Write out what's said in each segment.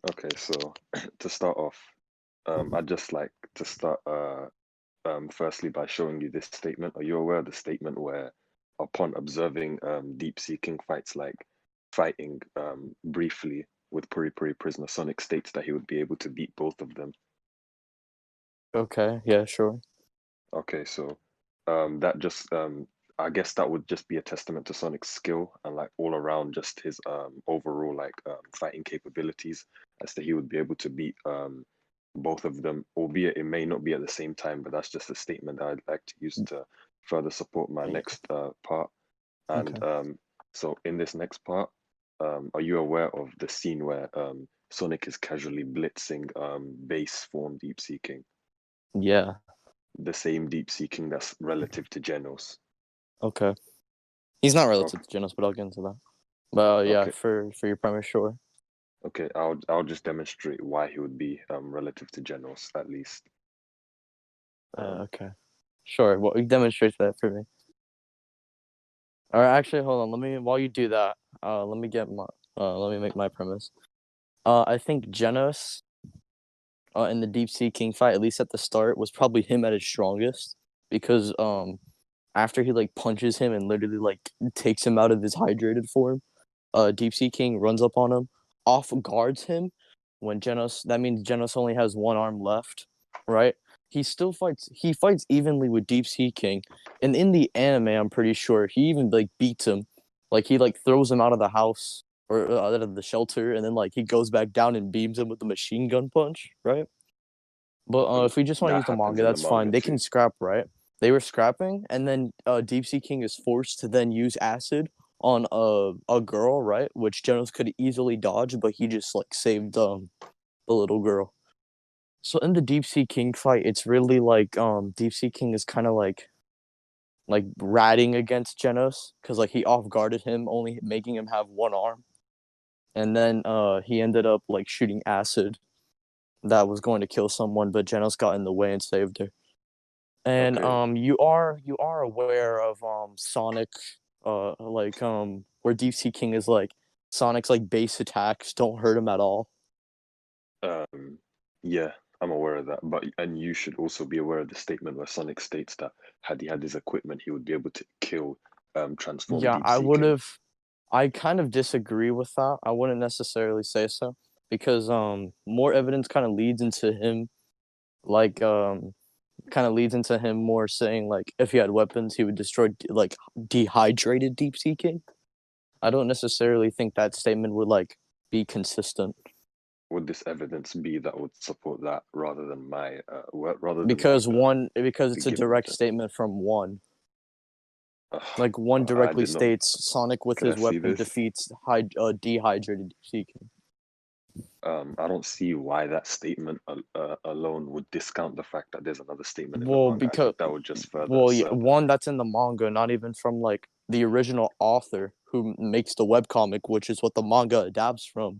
Okay, so to start off, I'd just like to start firstly by showing you this statement. Are you aware of the statement where, upon observing deep-seeking fights like fighting briefly with Puri Puri Prisoner, Sonic states that he would be able to beat both of them? Okay, yeah, sure. Okay, so that just I guess that would just be a testament to Sonic's skill and like all around just his overall like fighting capabilities as to he would be able to beat both of them, albeit it may not be at the same time, but that's just a statement that I'd like to use to further support my Yeah. next part. And Okay. so in this next part, are you aware of the scene where Sonic is casually blitzing base form deep seeking? Yeah. The same deep seeking that's relative to Genos. Okay. He's not relative Okay, to Genos, but I'll get into that. But yeah, okay, for your premise, sure. okay. I'll just demonstrate why he would be relative to Genos at least. Um, Okay. Sure. Well, you demonstrate that for me. All right. Actually, hold on. Let me while you do that. Let me get my. Let me make my premise. I think Genos, in the Deep Sea King fight, at least at the start, was probably him at his strongest because after he like punches him and literally like takes him out of his hydrated form, Deep Sea King runs up on him, off guards him. When Genos, that means Genos only has one arm left, right? He still fights. He fights evenly with Deep Sea King, and in the anime, I'm pretty sure he even like beats him. Like he like throws him out of the house or out of the shelter, and then like he goes back down and beams him with the machine gun punch, right? But if we just want to that use the happens manga, in the that's fine. manga They can too. scrap, right? They were scrapping, and then Deep Sea King is forced to then use acid on a girl, right? Which Genos could easily dodge, but he just like saved the little girl. So in the Deep Sea King fight, it's really like Deep Sea King is kind of like ratting against Genos because like he off guarded him, only making him have one arm, and then he ended up like shooting acid that was going to kill someone, but Genos got in the way and saved her. And Okay, you are aware of Sonic like where Deep Sea King is like Sonic's like base attacks don't hurt him at all. um, yeah, I'm aware of that. But and you should also be aware of the statement where Sonic states that had he had his equipment, he would be able to kill transform Yeah, deep seeking. I kind of disagree with that. I wouldn't necessarily say so because more evidence kind of leads into him like kind of leads into him more saying like if he had weapons he would destroy like dehydrated Deep Sea King. I don't necessarily think that statement would like be consistent. Would this evidence be that would support that rather than my rather than like Because it's a given direct evidence? statement from one. Like one I directly did not. states Sonic with Could I his see weapon this? defeats dehydrated Seeking. I don't see why that statement alone would discount the fact that there's another statement in the Well, manga. I because think that would just further well, yeah, assert that. one that's in the manga, not even from like the original author who makes the webcomic, which is what the manga adapts from.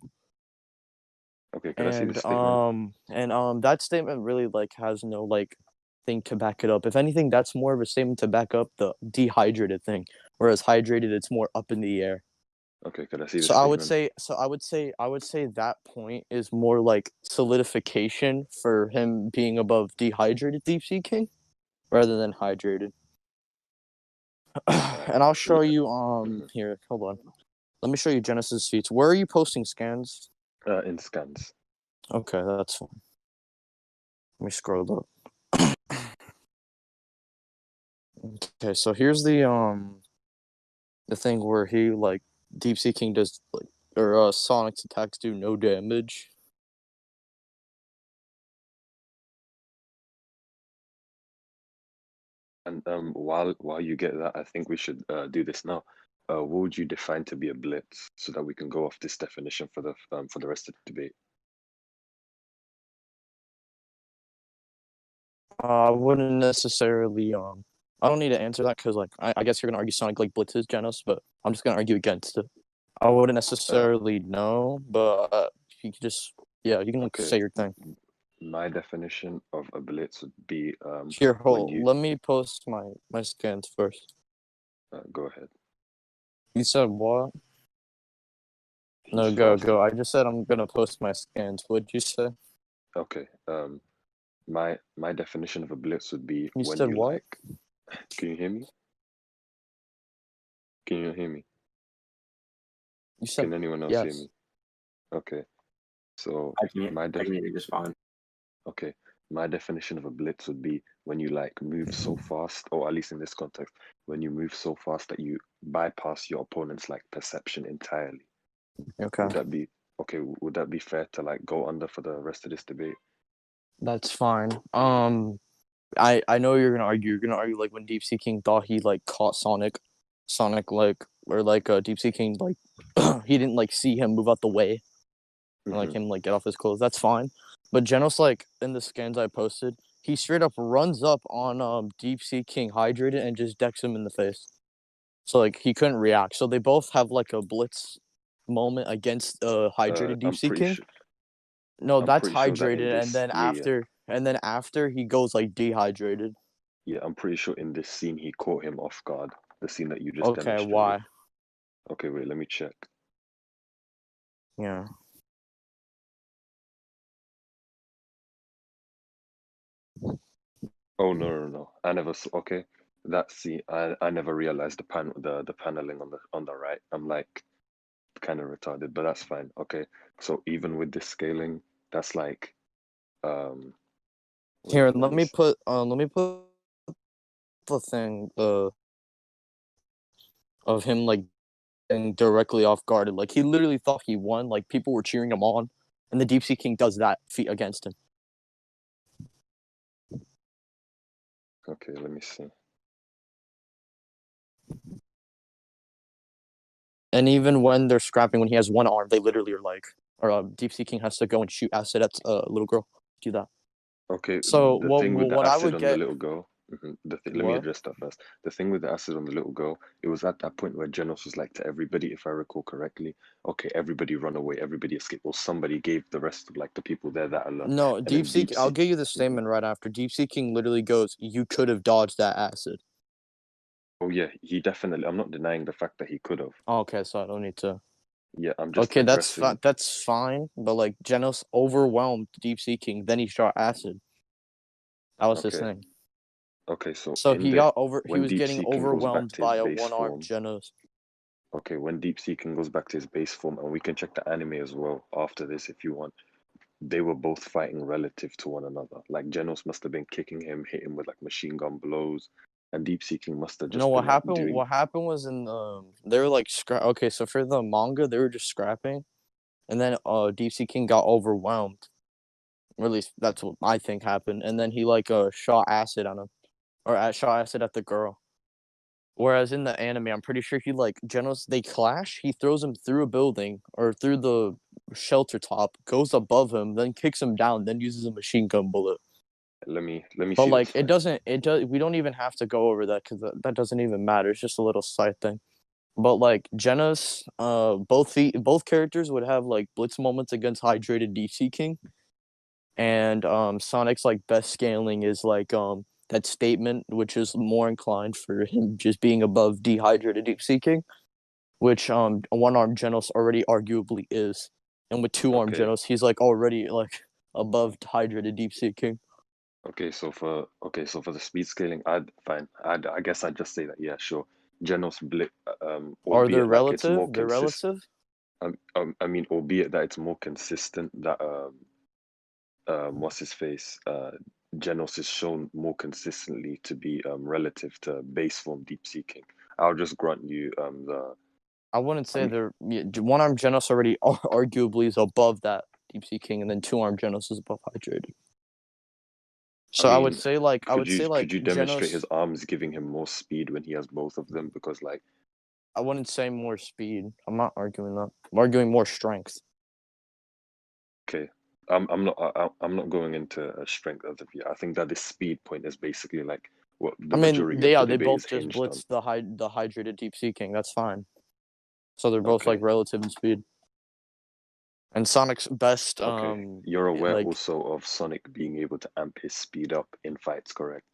Okay, could I see the statement? And that statement really like has no like thing to back it up. If anything, that's more of a statement to back up the dehydrated thing, whereas hydrated, it's more up in the air. Okay, could I see the So I would statement? say, I would say that point is more like solidification for him being above dehydrated Deep Sea King rather than hydrated. And I'll show you Mhm. here. Hold on. Let me show you Genesis feats. Where are you posting scans? In scans. Okay, that's fine. Let me scroll up. Okay, so here's the thing where he like Deep Sea King does like or Sonic's attacks do no damage. And while you get that, I think we should do this now. What would you define to be a blitz so that we can go off this definition for the rest of the debate? I wouldn't necessarily I don't need to answer that because like I guess you're gonna argue Sonic like blitzes Genos, but I'm just gonna argue against it. I wouldn't Uh, necessarily know, but you can just yeah, you can like okay, say your thing. my definition of a blitz would be Here, when hold. you Let me post my scans first. go ahead. You said what? No, He's go, fast. go. I just said I'm gonna post my scans. What'd you say? Okay. My definition of a blitz would be You when said you what? like. Can you hear me? Can you hear me? You said Can anyone else hear yes. me? Okay. So I can my I def can hear you just fine. okay, my definition of a blitz would be when you like move so fast, or at least in this context, when you move so fast that you bypass your opponent's like perception entirely. Okay, Would that be okay? Would that be fair to like go under for the rest of this debate? that's fine. I know you're gonna argue. You're gonna argue like when Deep Sea King thought he like caught Sonic like or like Deep Sea King like he didn't like see him move out the way and like Hmm. him like get off his clothes. That's fine. But Genos like in the scans I posted, he straight up runs up on Deep Sea King hydrated and just decks him in the face. So like he couldn't react. So they both have like a blitz moment against hydrated Deep I'm Sea pretty King. sure. No, I'm that's pretty sure that in hydrated, this, yeah, and then after he goes like dehydrated. yeah, I'm pretty sure in this scene he caught him off guard. The scene that you just Okay, demonstrated. why? Okay, wait, let me check. Yeah. Oh no. I never saw. Okay, that scene. I never realized the paneling on the right. I'm like kind of retarded, but that's fine. Okay, so even with this scaling, that's like wait, Here, let me see. let me put the thing of him like getting directly off guarded. Like he literally thought he won. Like people were cheering him on, and the Deep Sea King does that feat against him. Okay, let me see. And even when they're scrapping, when he has one arm, they literally are like, or Deep Sea King has to go and shoot acid at a little girl. Do that. Okay, So the thing with the what I acid would on the get little girl. Let me what? address that first. The thing with the acid on the little girl, it was at that point where Genos was like to everybody, if I recall correctly, okay, everybody run away, everybody escape. Or somebody gave the rest of like the people there that alert, No, and then I'll give you the statement right after. Deep Sea King literally goes, "You could have dodged that acid." Oh yeah, he definitely. I'm not denying the fact that he could have. Okay, so I don't need to. Yeah, I'm just Okay, addressing. that's fine. But like Genos overwhelmed Deep Sea King, then he shot acid. That was his Okay, thing. okay. So So in the he when was Deep getting Seeking goes back overwhelmed to his by a base one-armed form, Genos. okay, when Deep Seeking goes back to his base form, and we can check the anime as well after this if you want. They were both fighting relative to one another. Like Genos must have been kicking him, hit him with like machine gun blows, and Deep Seeking must have No, just been like doing. what happened was in they were like okay, so for the manga they were just scrapping and then Deep Sea King got overwhelmed. Or at least that's what I think happened. And then he like shot acid on him. Or shot acid at the girl. Whereas in the anime, I'm pretty sure he like Genos they clash. He throws him through a building or through the shelter top, goes above him, then kicks him down, then uses a machine gun bullet. Let me But see this like fight. it does we don't even have to go over that because that doesn't even matter. It's just a little side thing. But like Genos, both characters would have like blitz moments against hydrated DC King, and Sonic's like best scaling is like that statement, which is more inclined for him just being above dehydrated Deep Sea King, which a one armed Genos already arguably is, and with two armed Okay, Genos, he's like already like above hydrated Deep Sea King. okay, so for the speed scaling, I'd fine. I guess I'd just say that yeah, sure. Genos blip, Are they albeit like it's more relative? They're consistent. relative. I mean, albeit that it's more consistent that what's his face? Genos is shown more consistently to be relative to base form deep seeking. I'll just grant you the I wouldn't I say mean they're one armed Genos already arguably is above that Deep Sea King, and then two armed Genos is above hydrated. I So mean I would say could like you demonstrate his Genos. arms giving him more speed when he has both of them? Because like I wouldn't say more speed. I'm not arguing that. I'm arguing more strength. okay, I'm not going into a strength as of yet. I think that this speed point is basically like what the I mean, majority of the they debate is both just hinged on. blitzed the hydrated Deep Sea King. That's fine. So they're both like Okay, relative in speed. And Sonic's best okay. You're aware like also of Sonic being able to amp his speed up in fights, correct?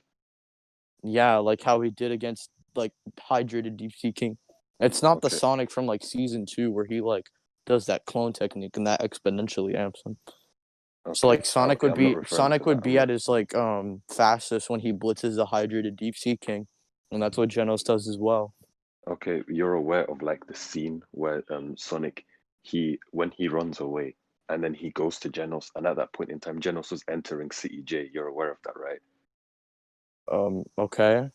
yeah, like how he did against like hydrated Deep Sea King. It's not the Okay. Sonic from like season 2 where he like does that clone technique, and that exponentially amps him. So Okay. like Okay. I'm not referring to Sonic that. would I'm be not. at his like fastest when he blitzes the hydrated Deep Sea King, and that's what Genos does as well. Okay. You're aware of like the scene where Sonic, he when he runs away and then he goes to Genos, and at that point in time, Genos was entering City J. You're aware of that, right? Okay.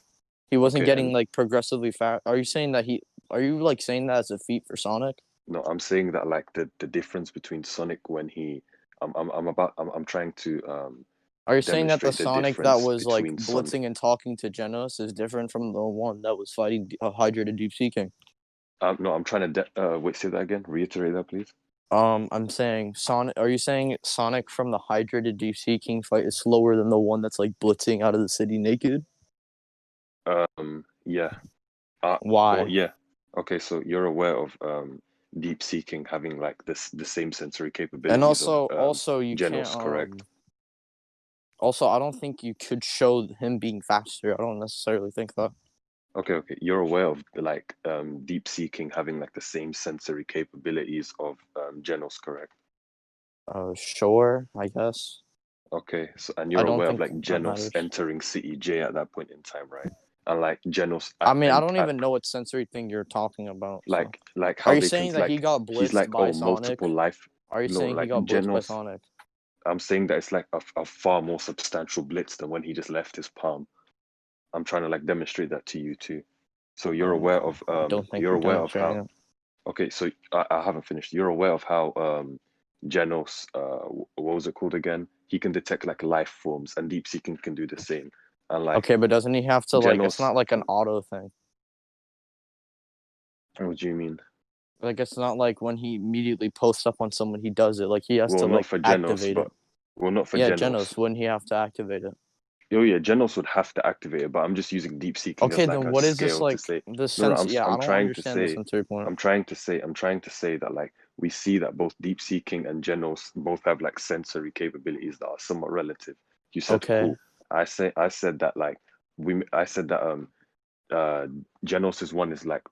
He wasn't Okay. getting And like progressively fast. Are you saying that he? Are you like saying that as a feat for Sonic? no, I'm saying that like the difference between Sonic when he, I'm trying to Are you saying that the demonstrate the Sonic that difference was like between Sonic. blitzing and talking to Genos is different from the one that was fighting a hydrated Deep Sea King? No, I'm trying to wait, say that again. Reiterate that, please. I'm saying Sonic. Are you saying Sonic from the hydrated Deep Sea King fight is slower than the one that's like blitzing out of the city naked? Yeah. Well, Why? yeah. Okay, so you're aware of deep seeking having like the same sensory And capabilities of also you can't Genos, correct? also I don't think you could show him being faster. I don't necessarily think that. Okay, okay. You're aware of like deep seeking having like the same sensory capabilities of Genos, correct? Sure, I guess. Okay, so and I you're don't aware of think like that Genos matters. entering City J at that point in time, right? And like Genos I mean, I and don't even know what sensory thing you're talking about. So, like are how you they can saying that he like got he's blitzed like, by oh, Sonic? multiple life. Are you No, saying he like got blitzed by Genos, Sonic? I'm saying that it's like a far more substantial blitz than when he just left his palm. I'm trying to like demonstrate that to you too. So I don't think you're you're aware of demonstrating how, it. okay, so I haven't finished. You're aware of how Genos what was it called again? He can detect like life forms, and deep seeking can do the same. And like Okay, but doesn't he have to like? It's Genos, not like an auto thing. what do you mean? Like it's not like when he immediately posts up on someone, he does it. Like he has Well, to not like for Genos, activate but it. well, not for Yeah, Genos. Genos, wouldn't he have to activate it? Oh yeah, Genos would have to activate it, but I'm just using deep seeking as Okay, like then a what is this scale to like? say. The No, no, sense? Yeah, I I'm don't trying to understand the say, sensory point. I'm trying to say that like we see that both deep seeking and Genos both have like sensory capabilities that are somewhat relative. You said Okay, cool. I said that like I said that uh Genos's one is like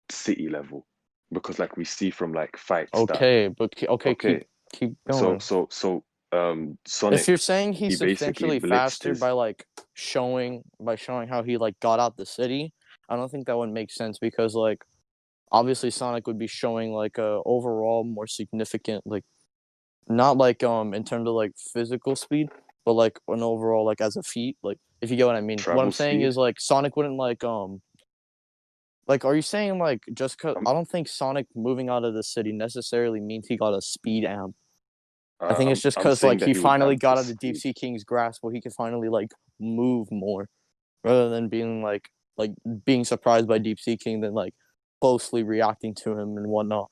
city level because like we see from like fights that okay, but okay, okay, keep going. If you're Sonic, saying he he's basically substantially blitzed faster his. by like showing how he like got out the city, I don't think that would make sense because like obviously Sonic would be showing like a overall more significant like not like in terms of like physical speed, but like an overall like as a feat. Like if you get what I mean. What I'm Travel saying speed. is like Sonic wouldn't like are you saying like just cause I'm I don't think Sonic moving out of the city necessarily means he got a speed amp. I think it's just I'm because saying like that he he would finally have the got out of Deep speed. Sea King's grasp where he could finally like move more rather than being like being surprised by Deep Sea King than like closely reacting to him and whatnot.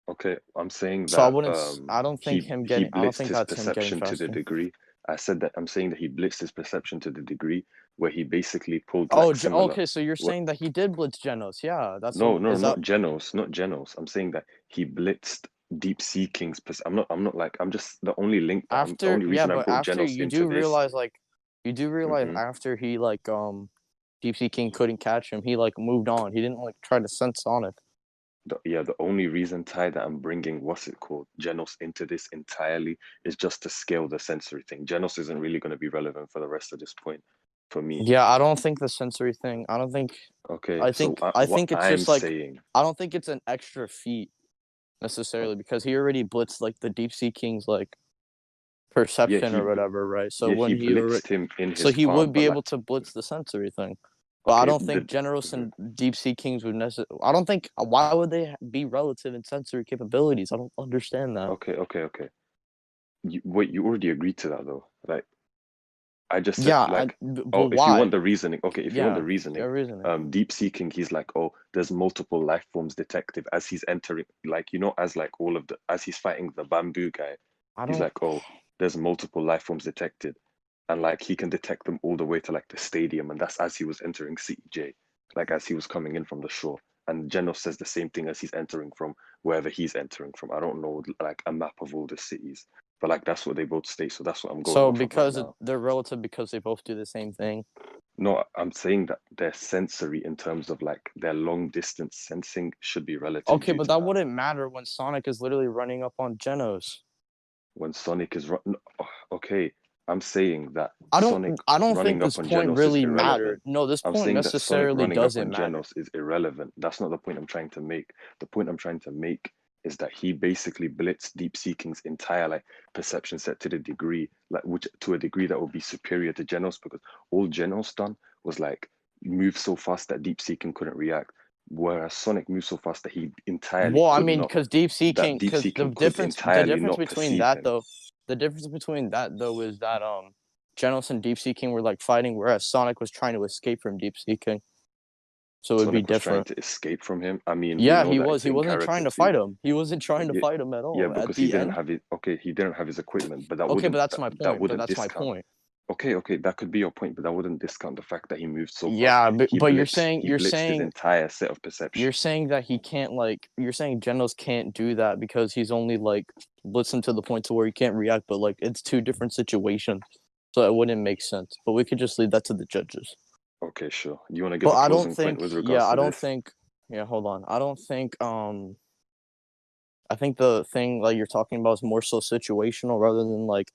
Okay, I'm saying So I that wouldn't. I don't think him he getting. I don't blitzed think his that's him getting perception to the faster. degree. I said that I'm saying that he blitzed his perception to the degree where he basically pulled Oh, like similar. okay. So you're What? saying that he did blitz Genos? Yeah, that's No, what no, is that not Genos, not Genos. I'm saying that he blitzed Deep Sea King's. I'm not like. I'm just the only link that I'm. The after? only Yeah, reason I but brought after Genos you into do this. realize like you do realize Hmm. after he like Deep Sea King couldn't catch him, he like moved on. He didn't like try to sense Sonic. Yeah, the only reason, Ty, that I'm bringing what's it called, Genos into this entirely is just to scale the sensory thing. Genos isn't really going to be relevant for the rest of this point for me. Yeah, I don't think the sensory thing. I don't think. Okay, so I what think it's I'm just like saying, I don't think it's an extra feat uh, necessarily because he already blitzed like the Deep Sea King's like yeah, perception or whatever, right? So yeah, he when he blitzed him in so his he palm, would but be like, able to blitz the sensory thing. But I okay, don't think Generous mhm. and Deep Sea Kings would necessarily. I don't think. Why would they be relative in sensory capabilities? I don't understand that. Okay. Wait, you already agreed to that though. Like, I just said, Yeah, like, but oh, if you want why? the reasoning, okay, if you want the Yeah, yeah, reasoning, reasoning. deep seeking, he's like, oh, there's multiple life forms detective as he's entering, like, as like all of the, as he's fighting the bamboo guy, I he's don't. like, oh, there's multiple life forms detected, and like he can detect them all the way to like the stadium, and that's as he was entering CJ, like as he was coming in from the shore. And Genos says the same thing as he's entering from wherever he's entering from. I don't know like a map of all the cities, but like that's what they both state. So that's what I'm going So off of right because now. they're relative because they both do the same thing. No, I'm saying that their sensory in terms of like their long distance sensing should be relative Okay, due but to that that. wouldn't matter when Sonic is literally running up on Genos. When Sonic is run, okay, I'm saying that I don't Sonic I don't think running this up on point Genos is really irrelevant. mattered. No, this I'm point saying that Sonic necessarily running up doesn't on matter. Genos is irrelevant. That's not the point I'm trying to make. The point I'm trying to make is that he basically blitzed Deep Seeking's entire like perception set to the degree like which to a degree that would be superior to Genos because all Genos done was like move so fast that Deep Seeking couldn't react, whereas Sonic moved so fast that he entirely Well, I could mean, not because deep that seeking, Deep because Seeking could the entirely difference not between perceive that him. though, the difference between that though is that Genos and deep seeking were like fighting, whereas Sonic was trying to escape from deep seeking, so it would be Sonic was trying different. to escape from him. I mean, we Yeah, know he that was. it's He in wasn't trying character to too. fight him. He wasn't trying to Yeah, fight him at yeah, all. At because he the didn't end. have it. Okay, he didn't have his equipment, but that Okay, but wouldn't that's my that point. But wouldn't that's my discount. point. Okay, okay, that could be your point, but that wouldn't discount the fact that he moved so fast. Yeah, but He blitzed his entire set of you're perception. saying that he can't like you're saying Genos can't do that because he's only like blitzing to the point to where he can't react, but like it's two different situations. So it wouldn't make sense. But we could just leave that to the judges. Okay, sure. You want to give But a I don't closing point think with yeah, regards I to don't this? think yeah, hold on. I think the thing like you're talking about is more so situational rather than like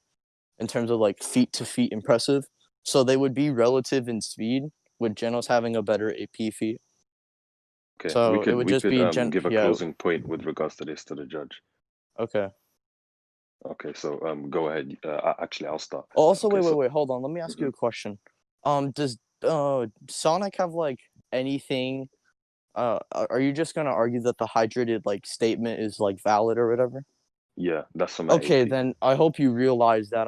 in terms of like feet to feet impressive. So they would be relative in speed with Genos having a better AP feat. Okay, So it would we just could be give a yeah, closing point with regards to this to the judge. okay. Okay, so go ahead. Actually, I'll start. Also, Okay, so hold on. Let me ask you mhm. a question. Does Sonic have like anything? Are you just gonna argue that the hydrated like statement is like valid or whatever? Yeah, that's for my Okay, AP. then I hope you realize that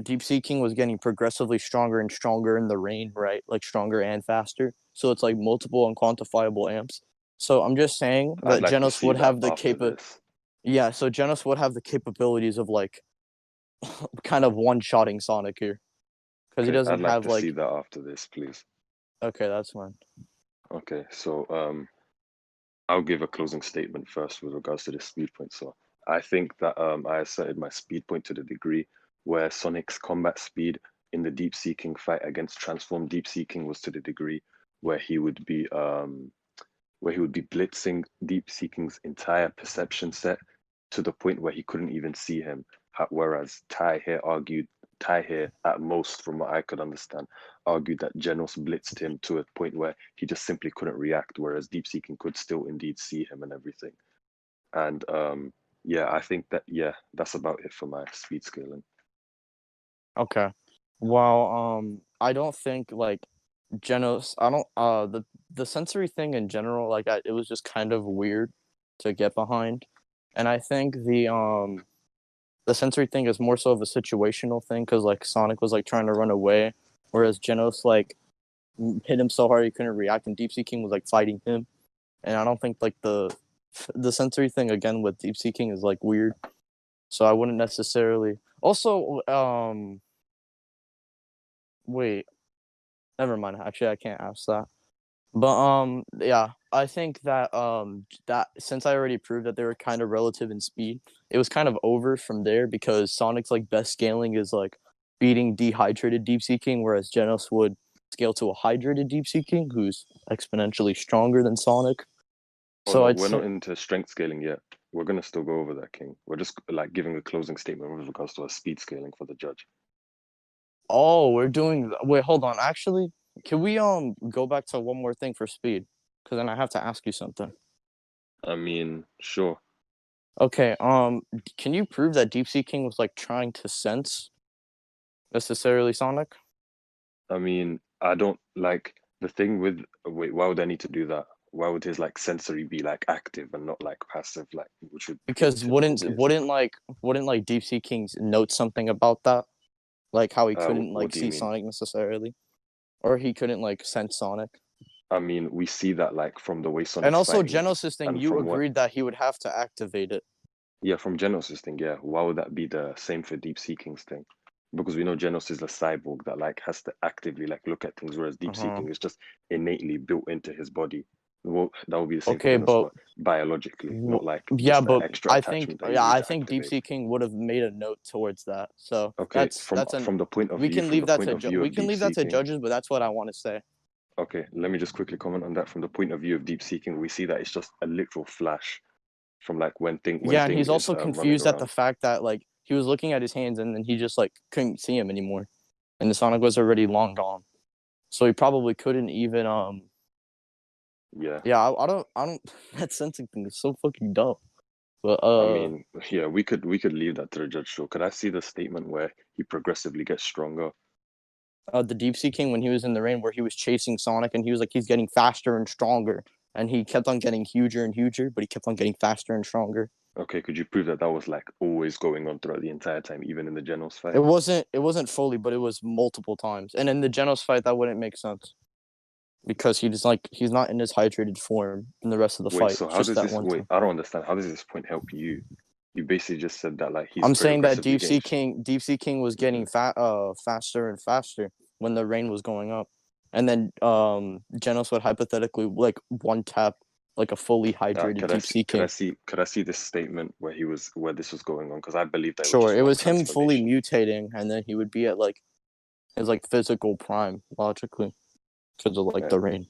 Deep Seeking was getting progressively stronger and stronger in the rain, right? Like stronger and faster. So it's like multiple unquantifiable amps. So I'm just saying I'd that like to Genos see would that have the after this. yeah, so Genos would have the capabilities of like kind of one-shotting Sonic here because he Okay, I'd doesn't like have to see like that after this, please. okay, that's fine. Okay, so I'll give a closing statement first with regards to the speed point. So I think that I asserted my speed point to the degree where Sonic's combat speed in the deep seeking fight against transformed deep seeking was to the degree where he would be blitzing deep seeking's entire perception set to the point where he couldn't even see him. Whereas Tai here, at most, from what I could understand, argued that Genos blitzed him to a point where he just simply couldn't react, whereas Deep Seeking could still indeed see him and everything. And yeah, I think that yeah, that's about it for my speed scaling. Okay. Well, I don't think like Genos. I don't. The sensory thing in general, like it was just kind of weird to get behind, and I think the sensory thing is more so of a situational thing because like Sonic was like trying to run away, whereas Genos like hit him so hard he couldn't react, and Deep Sea King was like fighting him, and I don't think like the sensory thing again with Deep Sea King is like weird, so I wouldn't necessarily. Also, wait, never mind. Actually, I can't ask that. But yeah, I think that that since I already proved that they were kind of relative in speed, it was kind of over from there because Sonic's like best scaling is like beating dehydrated Deep Sea King, whereas Genos would scale to a hydrated Deep Sea King, who's exponentially stronger than Sonic. Oh So no, I'd we're say, not into strength scaling yet. We're gonna still go over that, King. We're just like giving a closing statement with regards to our speed scaling for the judge. oh, we're doing. Wait, hold on. Actually, can we go back to one more thing for speed? Because then I have to ask you something. I mean, sure. Okay, can you prove that Deep Sea King was like trying to sense necessarily Sonic? I mean, I don't like the thing with wait, why would I need to do that? Why would his like sensory be like active and not like passive, like which would be the Because typical case? wouldn't like Deep Sea Kings note something about that? Like how he couldn't What like do you see mean? Sonic necessarily? Or he couldn't like sense Sonic. I mean, we see that like from the way And Sonic's also fighting Genos' thing, and you from what, agreed that he would have to activate it. yeah, from Genos' thing, yeah. Why would that be the same for Deep Seeking's thing? Because we know Genos is a cyborg that like has to actively like look at things, whereas Deep Uh-huh. Seeking is just innately built into his body. Well, that would be the same for Okay, Genos, but but biologically, not like yeah, just the but extra attachment that he would need I to think activate. DeepSeek King would have made a note towards that. So Okay, that's an from the point of we view, can from leave the that point to of view we of can deep leave that to seeking. judges, but that's what I want to say. Okay, let me just quickly comment on that. From the point of view of deep seeking, we see that it's just a literal flash from like when Yeah, and thing he's is also running confused at the around. fact that like he was looking at his hands and then he just like couldn't see him anymore, and the Sonic was already long gone. So he probably couldn't even Yeah, yeah, I don't that sensing thing is so fucking dumb. But I mean, yeah, we could leave that to the judge. So could I see the statement where he progressively gets stronger? the Deep Sea King when he was in the rain where he was chasing Sonic and he was like he's getting faster and stronger and he kept on getting huger and huger, but he kept on getting faster and stronger. Okay, could you prove that that was like always going on throughout the entire time, even in the Genos fight? It wasn't fully, but it was multiple times. And in the Genos fight that wouldn't make sense because he's not in his hydrated form in the rest of the Wait, fight. so It's how just does that this? one Wait, time. I don't understand. How does this point help you? You basically just said that like he's I'm saying that progressively getting. Deep Sea King was getting Mhm. faster and faster when the rain was going up, and then Genos would hypothetically like one tap like a fully hydrated Could I Deep see? Sea Could I King. see? Could I see this statement where this was going on? Because I believe that it was Sure, just it one was him fully transformation. mutating, and then he would be at like his like physical prime logically because of like Right. the rain.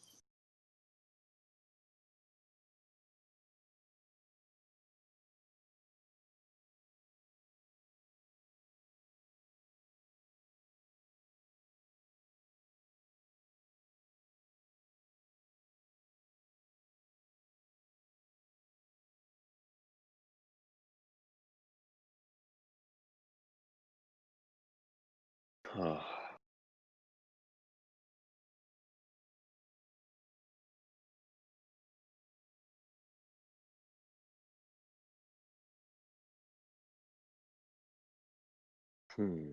Hmm.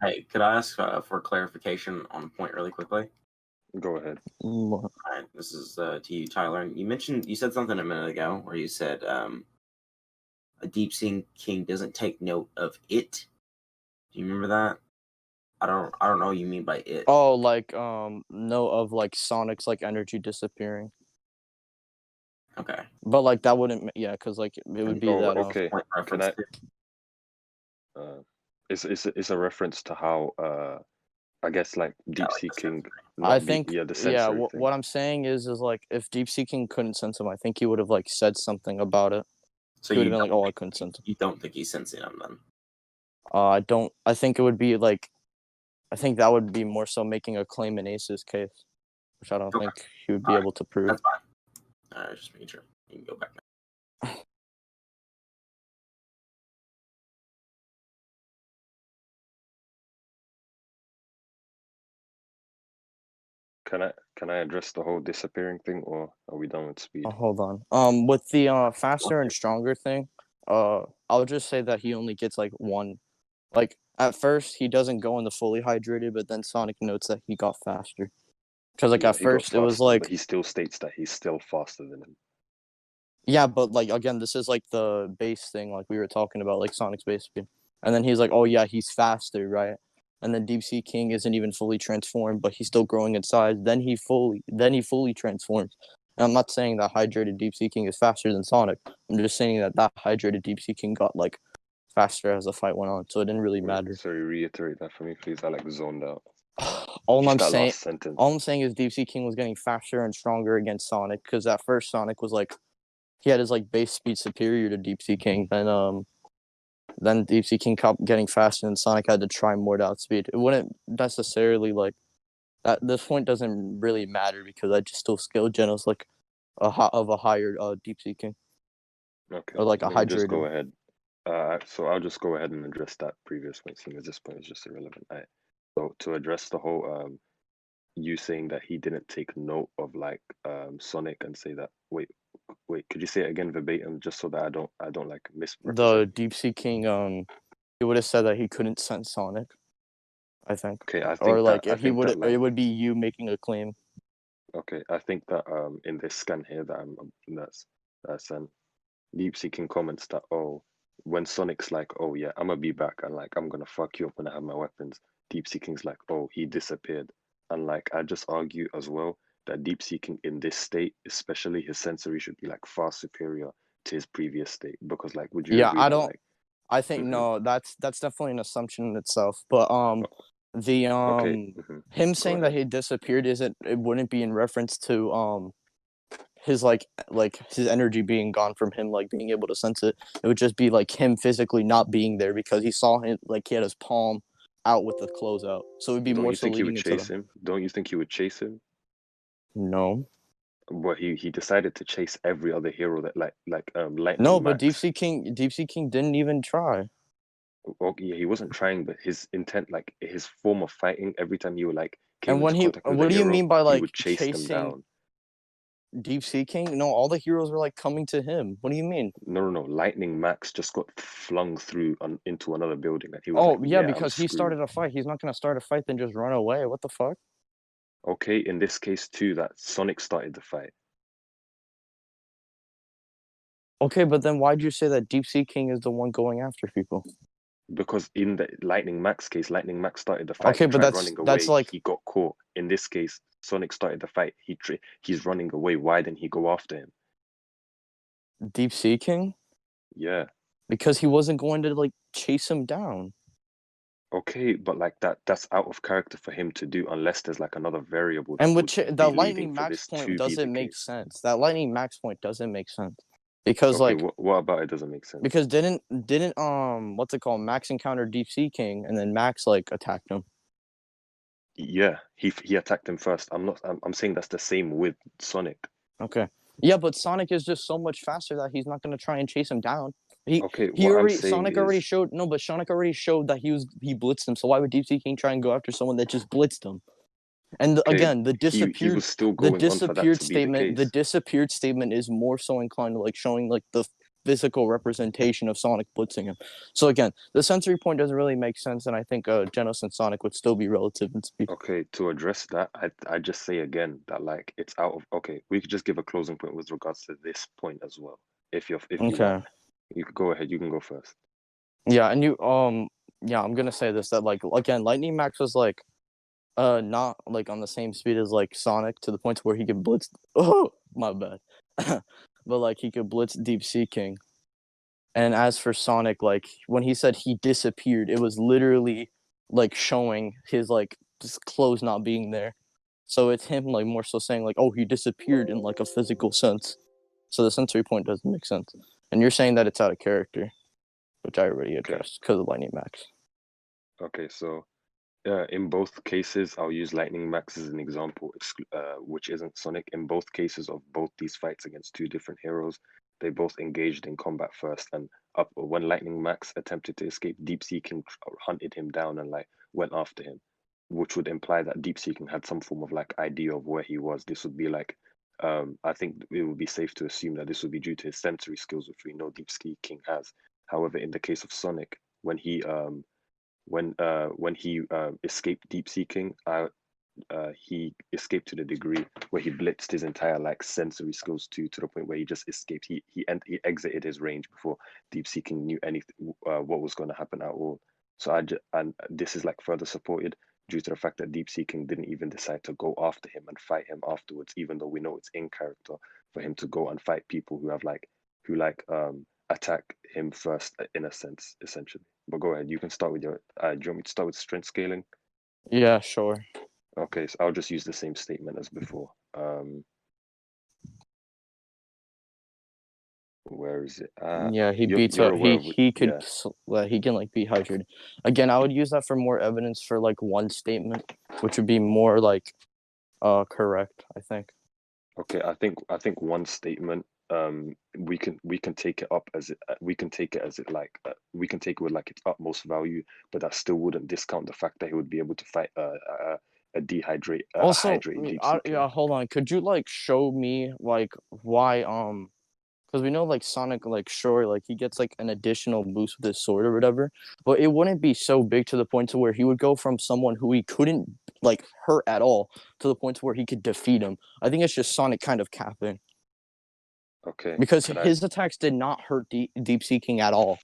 Hey, could I ask for clarification on a point really quickly? Go ahead. Mm, All right, this is to you, Tyler. You said something a minute ago where you said a deep sea king doesn't take note of it. Do you remember that? I don't know what you mean by it. Oh, like no of like Sonic's like energy disappearing, Okay. but like that wouldn't yeah, because like it would And be Oh, that okay. point Can reference I? to Uh, it's a reference to how I guess like yeah, deep like the seeking sensory. I not be think yeah the yeah. sensory thing. What I'm saying is like if Deep Seeking couldn't sense him, I think he would have like said something about it. So He would have been like, "Oh, I couldn't sense him." you don't think he's sensing them then? I don't. I think it would be like. I think that would be more so making a claim in Ace's case, which I don't Okay. think he would All be right. able to prove. That's fine. All right, just making sure. You can go back now. Can I address the whole disappearing thing, or are we done with speed? Hold on. With the faster and Okay. stronger thing, I'll just say that he only gets like one. Like at first, he doesn't go in the fully hydrated, but then Sonic notes that he got faster. Because like Yeah, at he got first it was faster, but like he still states that he's still faster than him. yeah, but like again, this is like the base thing, like we were talking about, like Sonic's base speed. And then he's like, "Oh yeah, he's faster, right?" And then Deep Sea King isn't even fully transformed, but he's still growing in size. Then he fully transforms. And I'm not saying that hydrated Deep Sea King is faster than Sonic. I'm just saying that that hydrated Deep Sea King got like faster as the fight went on, so it didn't really Wait, matter. sorry, reiterate that for me, please. I like zoned out. all Just I'm that saying, last sentence. all I'm saying is Deep Sea King was getting faster and stronger against Sonic because at first Sonic was like he had his like base speed superior to Deep Sea King, and then Deep Sea King kept getting faster, and Sonic had to try more to outspeed. It wouldn't necessarily like at this point doesn't really matter because I just still skill Genos like of a higher Deep Sea King Okay, or like a let me just hydrated. go ahead. So I'll just go ahead and address that previous point, seeing as this point is just irrelevant. Right. So to address the whole you saying that he didn't take note of like Sonic and say that wait, could you say it again verbatim just so that I don't like The misrepresent? Deep Sea King he would have said that he couldn't sense Sonic. I think, Okay, I or think that like I he think would that it like would be you making a claim. Okay, I think that in this scan here that that's Deep Seeking comments that, oh, when Sonic's like, oh yeah, I'm gonna be back and like I'm gonna fuck you up when I have my weapons, Deep Seeking's like, oh, he disappeared. And like I just argue as well that Deep Seeking in this state, especially his sensory, should be like far superior to his previous state. Because like would you Yeah, agree I that don't. like I think hmm no, that's definitely an assumption in itself. But the okay, him go saying that ahead. he disappeared isn't. It wouldn't be in reference to his like his energy being gone from him like being able to sense it. It would just be like him physically not being there because he saw him like he had his palm out with the clothes out. So it would be Don't more you so think he would leading into the chase him? Don't you think he would chase him? no. But he decided to chase every other hero that No, Lightning but Max. Deep Sea King didn't even try. Well, yeah, he wasn't trying, but his intent, like his form of fighting, every time he would like And came when into he contact with a what do you hero, mean by he like would chase them chasing down. Deep Sea King? No, all the heroes were like coming to him. What do you mean? No, no, no. Lightning Max just got flung through into another building, and he was like, Oh yeah, "Yeah, I'm because he screwed." started a fight. He's not gonna start a fight then just run away. What the fuck? Okay, in this case too, that Sonic started the fight Okay, but then why'd you say that Deep Sea King is the one going after people? because in the Lightning Max case, Lightning Max started the fight. Okay, He but tried that's running that's away. like He got caught. In this case, Sonic started the fight. He's running away. Why didn't he go after him? Deep Sea King Yeah. because he wasn't going to like chase him down. Okay, but like that's out of character for him to do unless there's like another variable that And would which the be leading Lightning for Max this point to be the doesn't make case. sense. That Lightning Max point doesn't make sense because Okay, like what about it doesn't make sense? because didn't what's it called? Max encountered Deep Sea King and then Max like attacked him. Yeah, he attacked him first. I'm saying that's the same with Sonic. Okay. Yeah, but Sonic is just so much faster that he's not gonna try and chase him down. Okay, He what I'm already saying Sonic already is showed no, but Sonic already showed that he blitzed him. So why would Deep Sea King try and go after someone that just blitzed him? And okay, again, he was still going on for that to be the the case. disappeared statement is more so inclined to like showing like the physical representation of Sonic blitzing him. So again, the sensory point doesn't really make sense, and I think Genos and Sonic would still be relative in speed. Okay, to address that, I just say again that like it's out of okay, we could just give a closing point with regards to this point as well. If you want. Okay. You could go ahead, you can go first. Yeah, and you yeah, I'm gonna say this that like again, Lightning Max was like not like on the same speed as like Sonic to the point where he could blitz. Oh, my bad. But like he could blitz Deep Sea King. And as for Sonic, like when he said he disappeared, it was literally like showing his like just clothes not being there. So it's him like more so saying like, oh, he disappeared in like a physical sense. So the sensory point doesn't make sense. And you're saying that it's out of character, which I already Okay. addressed because of Lightning Max. Okay, so in both cases, I'll use Lightning Max as an example, which isn't Sonic. In both cases of both these fights against two different heroes, they both engaged in combat first. And up when Lightning Max attempted to escape, Deep Seeking hunted him down and like went after him, which would imply that Deep Seeking had some form of like idea of where he was. This would be like, I think it would be safe to assume that this would be due to his sensory skills, which we know Deep Seeking has. However, in the case of Sonic, when he escaped deep seeking, he escaped to the degree where he blitzed his entire like sensory skills to the point where he just escaped. He exited his range before deep seeking knew anything what was going to happen at all. So and this is like further supported due to the fact that deep seeking didn't even decide to go after him and fight him afterwards, even though we know it's in character for him to go and fight people who attack him first in a sense, essentially. But go ahead, you can start with your. Do you want me to start with strength scaling? Yeah, sure. Okay, so I'll just use the same statement as before. Where is it? Yeah, he beats You're up. aware of it, yeah. He can like be hydrated. Again, I would use that for more evidence for like one statement, which would be more like correct. I think. Okay, I think one statement. We can take it up as it. We can take it as it like. We can take it with like its utmost value, but that still wouldn't discount the fact that he would be able to fight a Also, hydrated deep sea king. yeah, hold on. Could you like show me like why because we know like Sonic like sure like he gets like an additional boost with his sword or whatever, but it wouldn't be so big to the point to where he would go from someone who he couldn't like hurt at all to the point where he could defeat him. I think it's just Sonic kind of capping Okay, because could I? his attacks did not hurt Deep Sea King at all.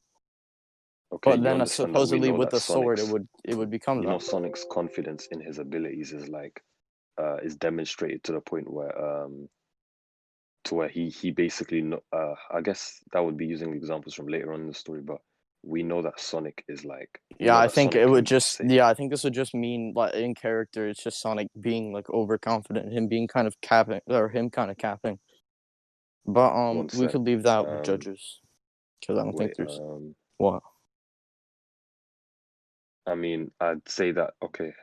Okay, But you then understand that we supposedly know with that the sword, Sonic's, it would become you know, that. Sonic's confidence in his abilities is like, is demonstrated to the point where he basically, I guess that would be using examples from later on in the story, but we know that Sonic is like, we Yeah, know I that think Sonic it would can just say, yeah, I think this would just mean like in character, it's just Sonic being like overconfident, him being kind of capping or him kind of capping. But one we sec, could leave that with um, judges because I don't think wait, there's what. I mean, I'd say that, okay,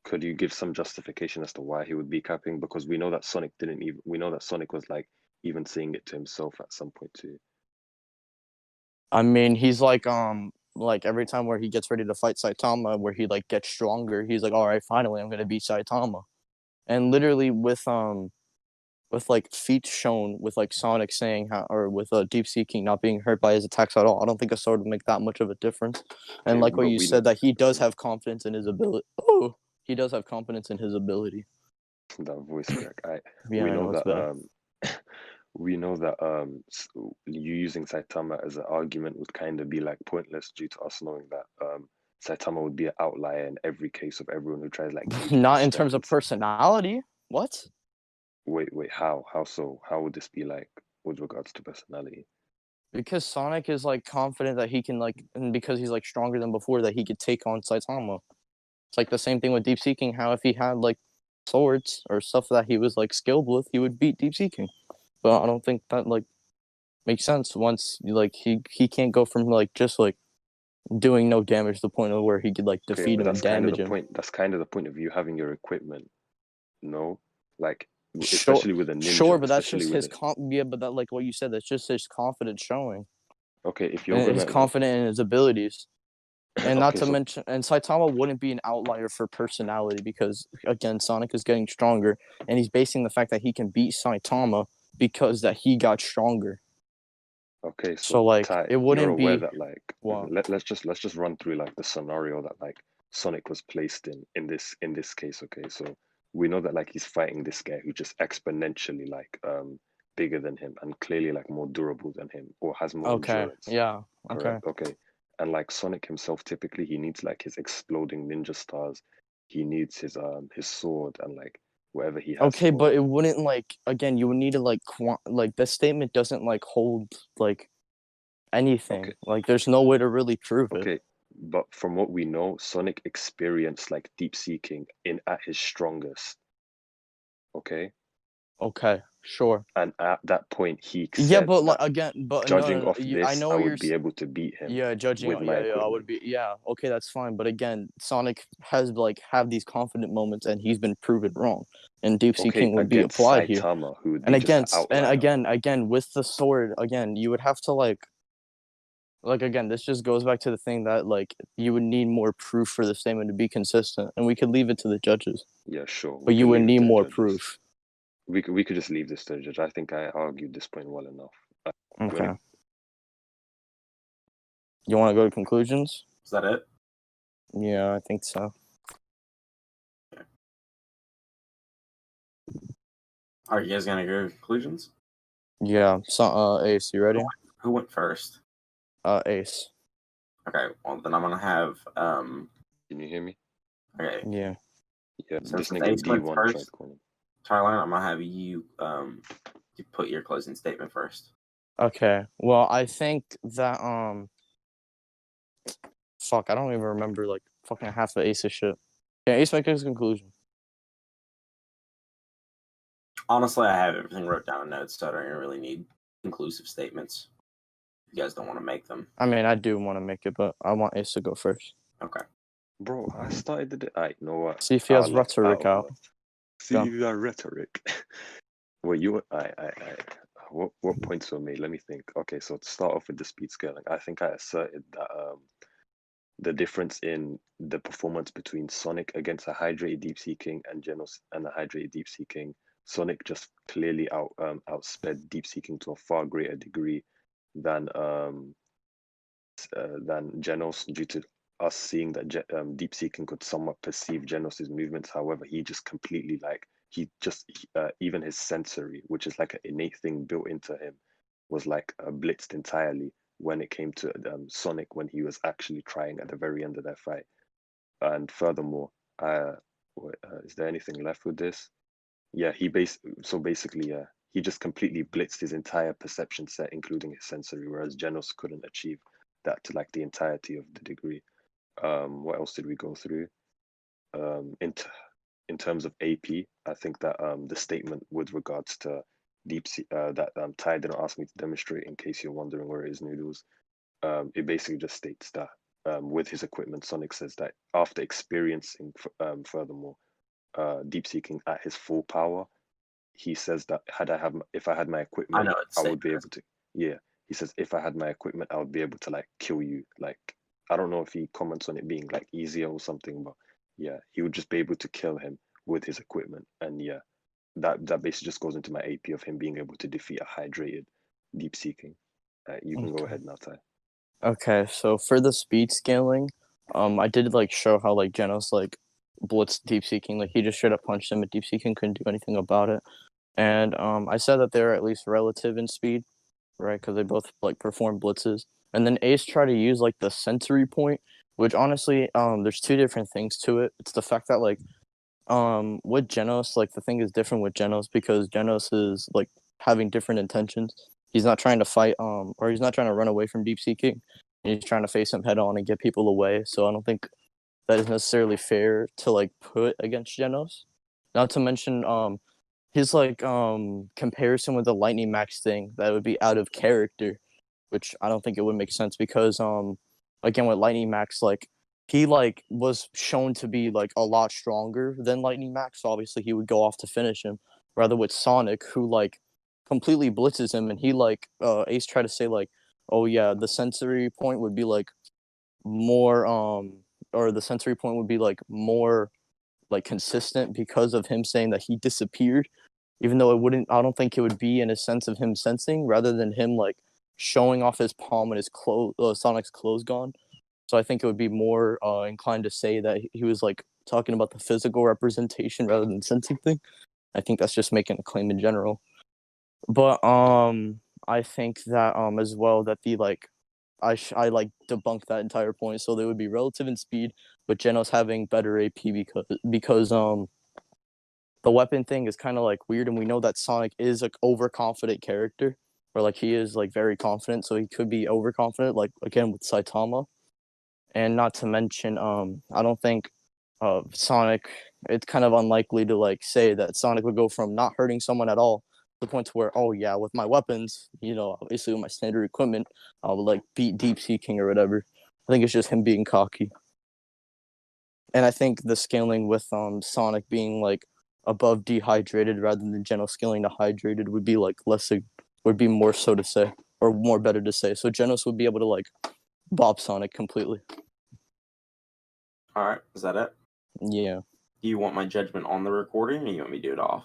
could you give some justification as to why he would be capping? Because we know that Sonic didn't even, we know that Sonic was like even saying it to himself at some point too. I mean, he's like every time where he gets ready to fight Saitama, where he like gets stronger, he's like, all right, finally, I'm gonna beat Saitama. And literally with like feats shown with like Sonic saying how or with Deep Sea King not being hurt by his attacks at all, I don't think a sword would make that much of a difference. And Okay, like what but you we know said, that he does have confidence in his ability. Oh, he does have confidence in his ability. that voice crack. Yeah, We I know know it's that bad. we know that you using Saitama as an argument would kind of be like pointless due to us knowing that Saitama would be an outlier in every case of everyone who tries like gauging his Not in strength terms of and stuff. personality. What? Wait, how so? How would this be like with regards to personality? Because Sonic is like confident that he can like, and because he's like stronger than before, that he could take on Saitama. It's like the same thing with Deep Seeking. How if he had like swords or stuff that he was like skilled with, he would beat Deep Seeking. But I don't think that like makes sense. Once like he can't go from like just like doing no damage to the point of where he could like Okay, defeat but him and that's kind of the damage him. point. That's kind of the point of you having your equipment. No, like Sure, especially with a sure, ninja, but that's especially just with his a. yeah. But that like what you said, that's just his confidence showing, Okay, if you're and he's gonna confident in his abilities. And not okay, to so mention, and Saitama wouldn't be an outlier for personality because again, Sonic is getting stronger, and he's basing the fact that he can beat Saitama because that he got stronger. okay, So so like, Ty, it you're wouldn't aware be that like well. let's just run through like the scenario that like Sonic was placed in this case. Okay, so we know that like he's fighting this guy who's just exponentially like bigger than him and clearly like more durable than him or has more Okay, endurance. yeah, okay, Correct. Okay. And like Sonic himself, typically he needs like his exploding ninja stars. He needs his sword and like whatever he has okay, for but it wouldn't like again. You would need to like like this statement doesn't like hold like anything. okay, Like, there's no way to really prove it. okay. But from what we know, Sonic experienced like deep seeking in at his strongest. Okay. Okay, sure. And at that point he Yeah, said but like that again, but no, no, judging no. off I this, know I you're would be able to beat him yeah, judging with my yeah, I would equipment. be yeah, okay, that's fine. But again, Sonic has like have these confident moments and he's been proven wrong. And Deep Sea Okay, King would be against applied here. Saitama, who would And be just an against and outlier. again with the sword, again, you would have to like again, this just goes back to the thing that like you would need more proof for the statement to be consistent. And we could leave it to the judges. Yeah, sure. But We you could would leave it need to the more judges. proof. We could just leave this to the judge. I think I argued this point well enough. You ready? Okay. You wanna go to conclusions? Is that it? Yeah, I think so. Are you guys gonna go to conclusions? Yeah. So Ace, you ready? Who went first? Ace. Okay, well then I'm gonna have Can you hear me? okay. Yeah. Yeah, Since this it's nigga Ace went D1 tried first, calling. Tyler, I'm gonna have you you put your closing statement first. Okay. Well, I think that fuck, I don't even remember like fucking half of Ace's shit. Yeah, Ace make his conclusion. Honestly, I have everything wrote down in notes, so I don't even really need conclusive statements. If you guys don't want to make them. I mean, I do want to make it, but I want Ace to go first. Okay. Bro, I started the day. Alright, you know what? See if he Out has of luck, out rhetoric of out. luck. See Go. you got rhetoric. Wait, I. What points were made? Let me think. Okay, so to start off with the speed scaling, I think I asserted that the difference in the performance between Sonic against a hydrated Deep Sea King and Genos and a hydrated Deep Sea King, Sonic just clearly outsped Deep Sea King to a far greater degree than Genos due to us seeing that deep seeking could somewhat perceive Genos's movements. However, he just completely even his sensory, which is like an innate thing built into him, was like blitzed entirely when it came to Sonic when he was actually trying at the very end of that fight. And furthermore, is there anything left with this? Yeah, basically, he just completely blitzed his entire perception set, including his sensory, whereas Genos couldn't achieve that to like the entirety of the degree. What else did we go through? In terms of AP, I think that the statement with regards to deep sea that Ty didn't ask me to demonstrate, in case you're wondering where it is, Noodles. It basically just states that with his equipment, Sonic says that after experiencing furthermore deep seeking at his full power, he says that if I had my I equipment, know it's I safe. would be able to. Yeah, he says if I had my equipment, I would be able to like kill you. Like I don't know if he comments on it being like easier or something, but yeah, he would just be able to kill him with his equipment. And yeah, that basically just goes into my AP of him being able to defeat a hydrated deep seeking. You can go Okay. ahead now, Ty. Okay, so for the speed scaling, I did like show how like Genos like blitzed deep seeking, like he just straight up punched him, and deep seeking couldn't do anything about it. And I said that they're at least relative in speed, right? Because they both like perform blitzes. And then Ace tried to use like the sensory point, which honestly, there's two different things to it. It's the fact that like with Genos, like the thing is different with Genos because Genos is like having different intentions. He's not trying to fight or he's not trying to run away from deep seeking. He's trying to face him head on and get people away. So I don't think that is necessarily fair to like put against Genos. Not to mention his like comparison with the Lightning Max thing, that would be out of character, which I don't think it would make sense because again with Lightning Max, like he like was shown to be like a lot stronger than Lightning Max, so obviously he would go off to finish him. Rather with Sonic, who like completely blitzes him, and he like Ace tried to say like, oh yeah, the sensory point would be like more or the sensory point would be like more like consistent because of him saying that he disappeared, even though it wouldn't. I don't think it would be in a sense of him sensing rather than him like showing off his palm and his clothes, Sonic's clothes gone. So I think it would be more inclined to say that he was like talking about the physical representation rather than sensing thing. I think that's just making a claim in general. But I think that as well that the like I like debunked that entire point. So they would be relative in speed, but Genos having better AP because the weapon thing is kind of like weird, and we know that Sonic is like overconfident character, or like he is like very confident, so he could be overconfident, like again with Saitama. And not to mention, I don't think Sonic. It's kind of unlikely to like say that Sonic would go from not hurting someone at all to the point to where, oh yeah, with my weapons, obviously with my standard equipment, I would like beat Deep Seeking or whatever. I think it's just him being cocky. And I think the scaling with Sonic being like above dehydrated rather than Genos scaling to hydrated would be like would be more so to say, or more better to say. So Genos would be able to like bob Sonic completely. All right, is that it? Yeah. Do you want my judgment on the recording, or you want me to do it off?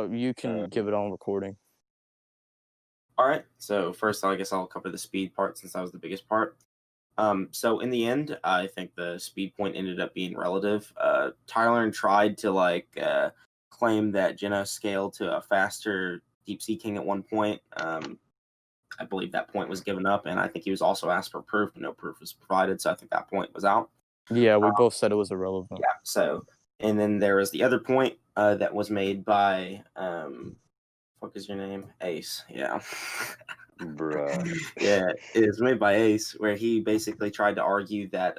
You can give it on recording. All right. So first, I guess I'll cover the speed part since that was the biggest part. So in the end, I think the speed point ended up being relative. Tyler tried to claim that Genos scaled to a faster Deep Sea King at one point. I believe that point was given up, and I think he was also asked for proof, but no proof was provided. So I think that point was out. Yeah, we both said it was irrelevant. Yeah. So, and then there was the other point that was made by fuck is your name? Ace. Yeah. Bruh. Yeah, it was made by Ace, where he basically tried to argue that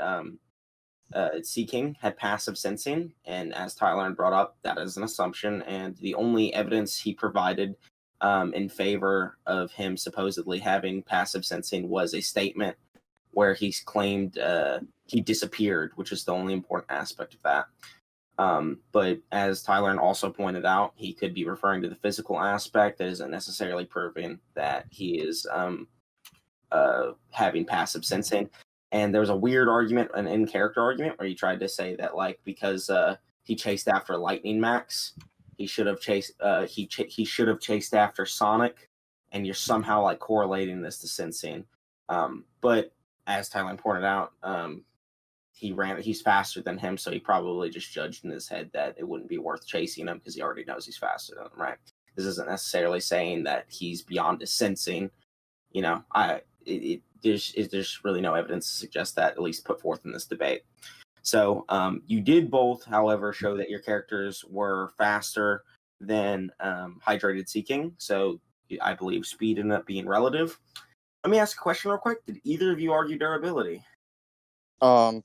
Sea King had passive sensing, and as Tyler brought up, that is an assumption, and the only evidence he provided in favor of him supposedly having passive sensing was a statement where he claimed he disappeared, which is the only important aspect of that. But as Tyler also pointed out, he could be referring to the physical aspect that isn't necessarily proving that he is having passive sensing. And there was a weird argument, an in-character argument, where he tried to say that because he chased after Lightning Max, he should have chased he should have chased after Sonic, and you're somehow correlating this to sensing. But as Tyler pointed out, he's faster than him, so he probably just judged in his head that it wouldn't be worth chasing him because he already knows he's faster than him, right? This isn't necessarily saying that he's beyond his sensing. There's really no evidence to suggest that, at least put forth in this debate. So you did both, however, show that your characters were faster than Hydrated Seeking. So I believe speed ended up being relative. Let me ask a question real quick. Did either of you argue durability?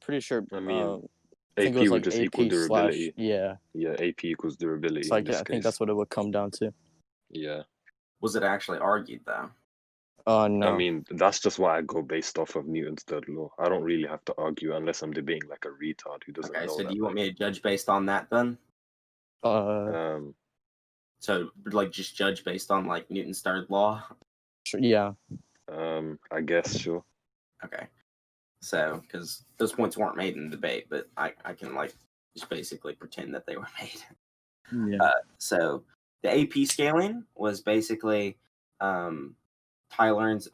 Pretty sure. I mean, I think it AP was would like just equal AP durability. yeah. Yeah, AP equals durability So in this I think case. that's what it would come down to. Yeah. Was it actually argued though? No. I mean, that's just why I go based off of Newton's third law. I don't really have to argue unless I'm debating like a retard who doesn't Okay, know so that. do you want me to judge based on that then? So like just judge based on like Newton's third law? Yeah. I guess, sure. Okay. So, because those points weren't made in the debate, but I can like just basically pretend that they were made. Yeah. So the AP scaling was basically Tyler's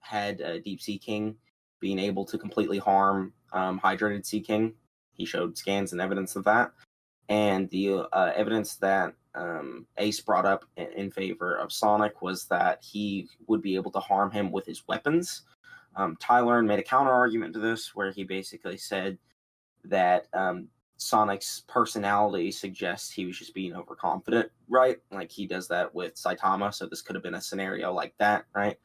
had Deep Sea King being able to completely harm Hydrated Sea King. He showed scans and evidence of that. And the evidence that Ace brought up in favor of Sonic was that he would be able to harm him with his weapons. Tyler made a counter argument to this where he basically said that Sonic's personality suggests he was just being overconfident, right? Like he does that with Saitama, so this could have been a scenario like that, right?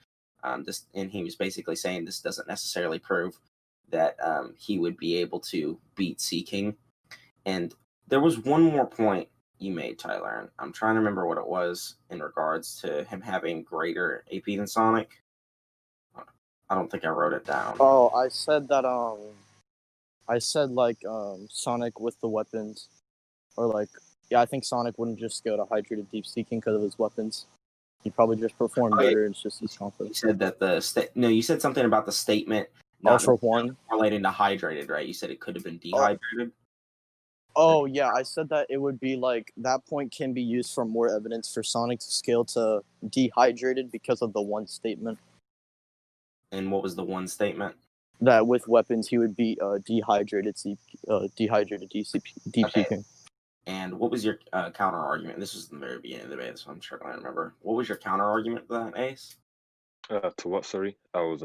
And he was basically saying this doesn't necessarily prove that he would be able to beat Sea King. And there was one more point you made, Tyler, and I'm trying to remember what it was in regards to him having greater AP than Sonic. I don't think I wrote it down. Oh, I said that Sonic with the weapons, or like, yeah, I think Sonic wouldn't just go to Hydrated Deep Seeking because of his weapons. He'd probably just perform better. It's just his You confidence. said that you said something about the statement not for one relating to hydrated, right? You said it could have been dehydrated. Oh yeah, I said that it would be like that point can be used for more evidence for Sonic to scale to dehydrated because of the one statement. And what was the one statement? That with weapons he would be dehydrated deep seeking. And what was your counter argument? This was in the very beginning of the debate, so I'm sure I remember. What was your counter argument to that, Ace? To what? Sorry, I was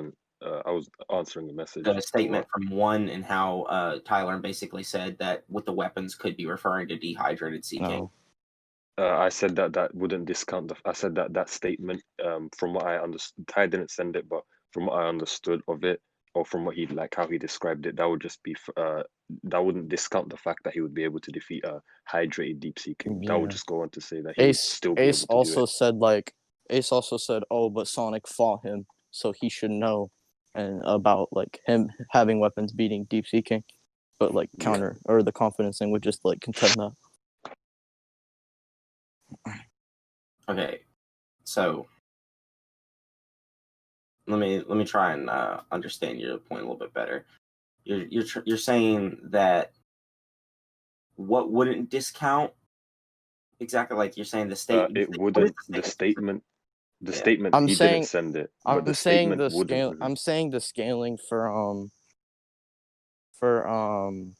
answering the message. The statement from one and how Tyler basically said that with the weapons could be referring to dehydrated Sea King. I said that wouldn't discount I said that statement. From what I understood, Ty didn't send it, but from what I understood of it, or from what how he described it, that would just be that wouldn't discount the fact that he would be able to defeat a hydrated Deep Sea King. Yeah. That would just go on to say that he would still be able to do it. Ace also said, "Oh, but Sonic fought him, so he should know," and about like him having weapons beating Deep Sea King, but like counter or the confidence thing would just like contend that. Okay, so let me try and understand your point a little bit better. You're saying that what wouldn't discount exactly, like you're saying the statement. It wouldn't. The statement. The statement. I'm he saying, didn't send it. I'm but the saying statement the wouldn't. scale. I'm saying the scaling I'm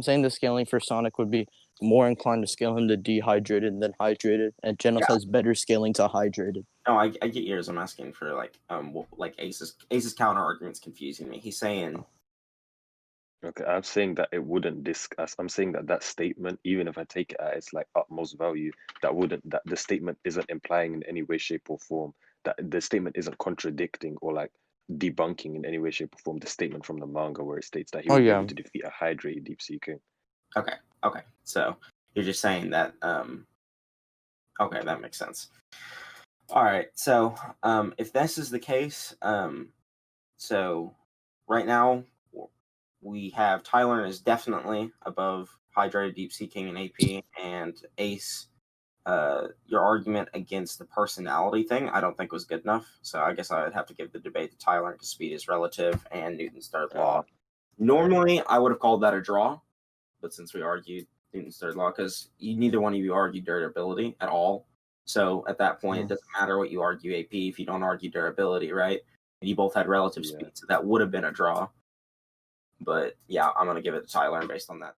saying the scaling for Sonic would be more inclined to scale him to dehydrated than hydrated, and Genos has better scaling to hydrated. No, I get yours. I'm asking for like Ace's counter argument's confusing me. He's saying. Okay, I'm saying that it wouldn't discuss. I'm saying that statement, even if I take it at its like utmost value, that the statement isn't implying in any way, shape, or form that the statement isn't contradicting or like debunking in any way, shape, or form the statement from the manga where it states that he would be able to defeat a hydrated Deep Sea King. Okay. So you're just saying that. Okay, that makes sense. All right. So if this is the case, so right now we have Tyler is definitely above hydrated Deep Sea King and AP, and Ace. Your argument against the personality thing, I don't think was good enough. So I guess I would have to give the debate to Tyler because speed is relative and Newton's third law. Normally, I would have called that a draw, but since we argued Newton's third law, because neither one of you argued durability at all. So at that point, it doesn't matter what you argue AP if you don't argue durability, right? And you both had relative speed, so that would have been a draw. But yeah, I'm gonna give it to Tyler based on that.